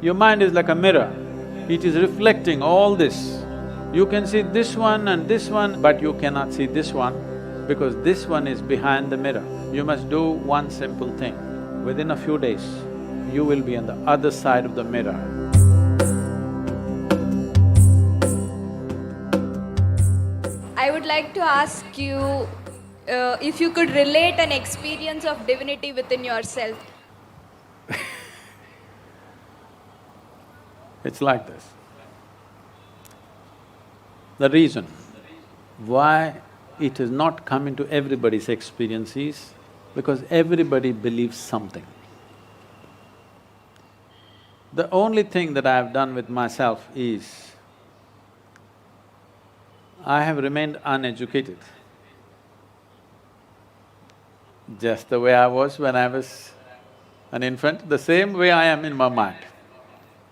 Your mind is like a mirror, it is reflecting all this. You can see this one, but you cannot see this one because this one is behind the mirror. You must do one simple thing. Within a few days, you will be on the other side of the mirror. I would like to ask you if you could relate an experience of divinity within yourself. It's like this. The reason why it has not come into everybody's experience is because everybody believes something. The only thing that I have done with myself is, I have remained uneducated. Just the way I was when I was an infant, the same way I am in my mind.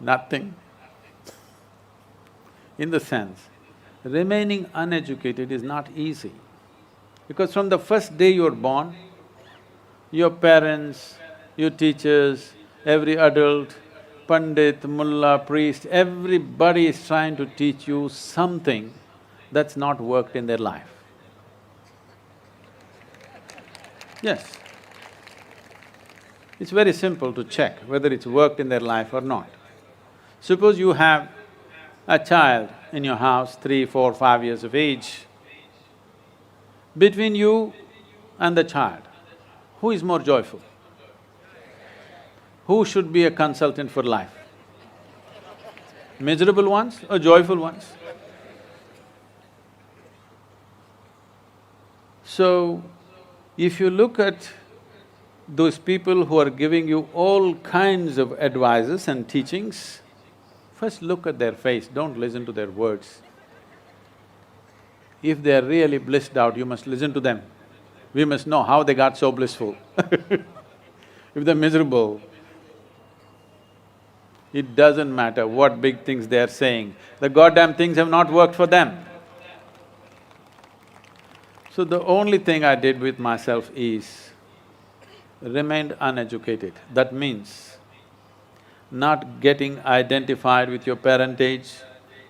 Nothing. In the sense, remaining uneducated is not easy. Because from the first day you're born, your parents, your teachers, every adult, pandit, mullah, priest, everybody is trying to teach you something that's not worked in their life. Yes. It's very simple to check whether it's worked in their life or not. Suppose you have a child in your house, 3, 4, 5 years of age. Between you and the child, who is more joyful? Who should be a consultant for life? Miserable ones or joyful ones? So, if you look at those people who are giving you all kinds of advices and teachings, first look at their face, don't listen to their words. If they are really blissed out, you must listen to them. We must know how they got so blissful. If they're miserable, it doesn't matter what big things they are saying, the goddamn things have not worked for them. So the only thing I did with myself is remained uneducated. That means not getting identified with your parentage,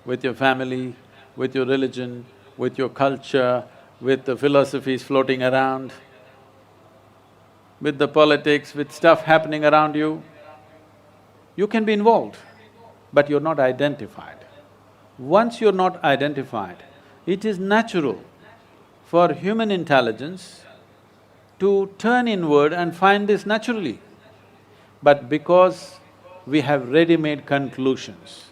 with your family, with your religion, with your culture, with the philosophies floating around, with the politics, with stuff happening around you. You can be involved, but you're not identified. Once you're not identified, it is natural for human intelligence to turn inward and find this naturally. But because we have ready-made conclusions,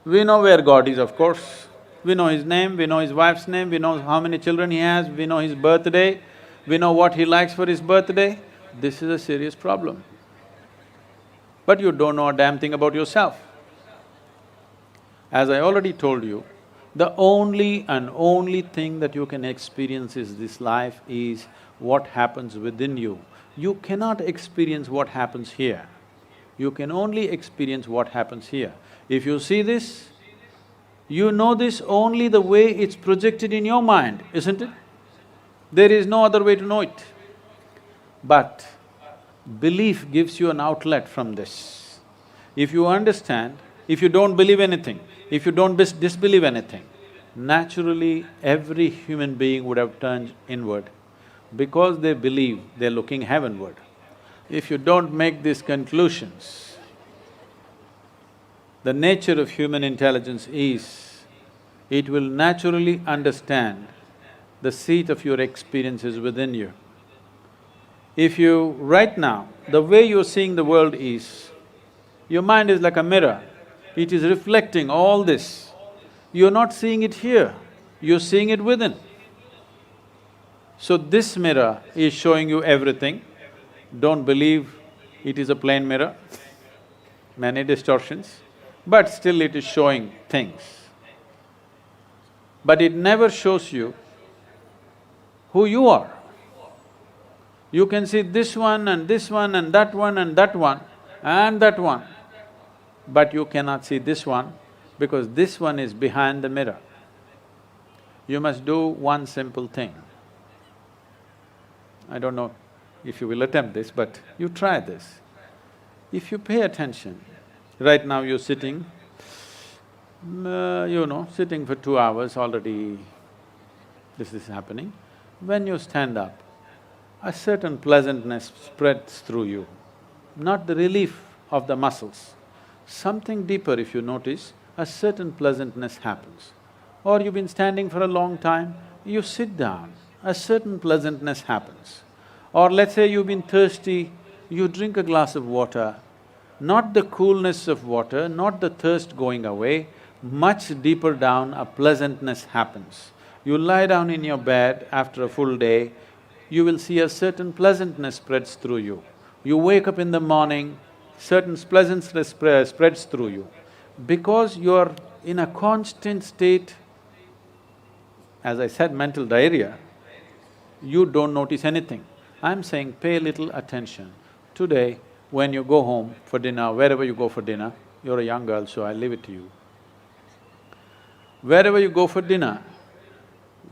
we know where God is, of course, we know His name, we know His wife's name, we know how many children He has, we know His birthday, we know what He likes for His birthday, this is a serious problem. But you don't know a damn thing about yourself. As I already told you, the only and only thing that you can experience is this life is what happens within you. You cannot experience what happens here. You can only experience what happens here. If you see this, you know this only the way it's projected in your mind, isn't it? There is no other way to know it. But belief gives you an outlet from this. If you understand, if you don't believe anything, if you don't disbelieve anything, naturally every human being would have turned inward. Because they believe, they're looking heavenward. If you don't make these conclusions, the nature of human intelligence is, it will naturally understand the seat of your experiences within you. If you… right now, the way you're seeing the world is, your mind is like a mirror, it is reflecting all this. You're not seeing it here, you're seeing it within. So this mirror is showing you everything. Don't believe it is a plain mirror, many distortions, but still it is showing things. But it never shows you who you are. You can see this one and this one and that one and that one and that one, but you cannot see this one because this one is behind the mirror. You must do one simple thing. I don't know if you will attempt this, but you try this. If you pay attention Right now you're sitting, sitting for 2 hours already, this is happening. When you stand up, a certain pleasantness spreads through you, not the relief of the muscles. Something deeper if you notice, a certain pleasantness happens. Or you've been standing for a long time, you sit down, a certain pleasantness happens. Or let's say you've been thirsty, you drink a glass of water, not the coolness of water, not the thirst going away, much deeper down a pleasantness happens. You lie down in your bed after a full day, you will see a certain pleasantness spreads through you. You wake up in the morning, certain pleasantness spreads through you. Because you're in a constant state, as I said, mental diarrhea, you don't notice anything. I'm saying pay little attention. Today, when you go home for dinner, wherever you go for dinner, you're a young girl, so I leave it to you. Wherever you go for dinner,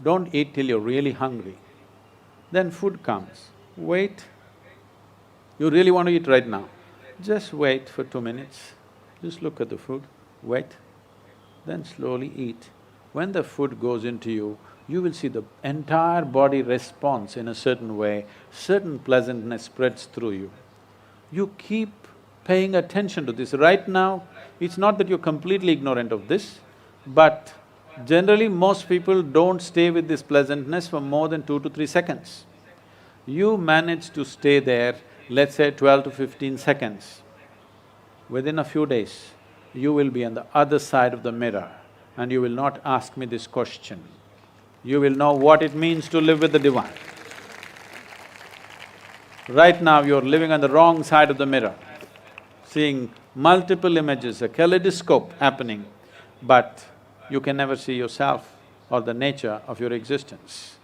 don't eat till you're really hungry. Then food comes, wait. You really want to eat right now, just wait for 2 minutes, just look at the food, wait, then slowly eat. When the food goes into you, you will see the entire body responds in a certain way, certain pleasantness spreads through you. You keep paying attention to this. Right now, it's not that you're completely ignorant of this, but generally most people don't stay with this pleasantness for more than 2 to 3 seconds. You manage to stay there, let's say 12 to 15 seconds. Within a few days, you will be on the other side of the mirror and you will not ask me this question. You will know what it means to live with the divine. Right now, you're living on the wrong side of the mirror, seeing multiple images, a kaleidoscope happening, but you can never see yourself or the nature of your existence.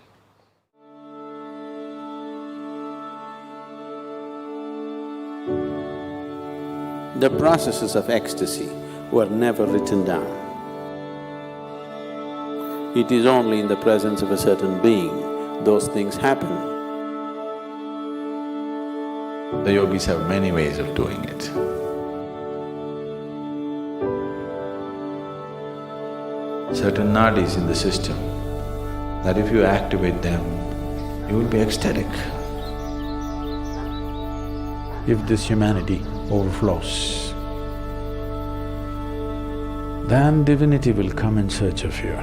The processes of ecstasy were never written down. It is only in the presence of a certain being those things happen. The yogis have many ways of doing it. Certain nadis in the system, that if you activate them, you will be ecstatic. If this humanity overflows, then divinity will come in search of you.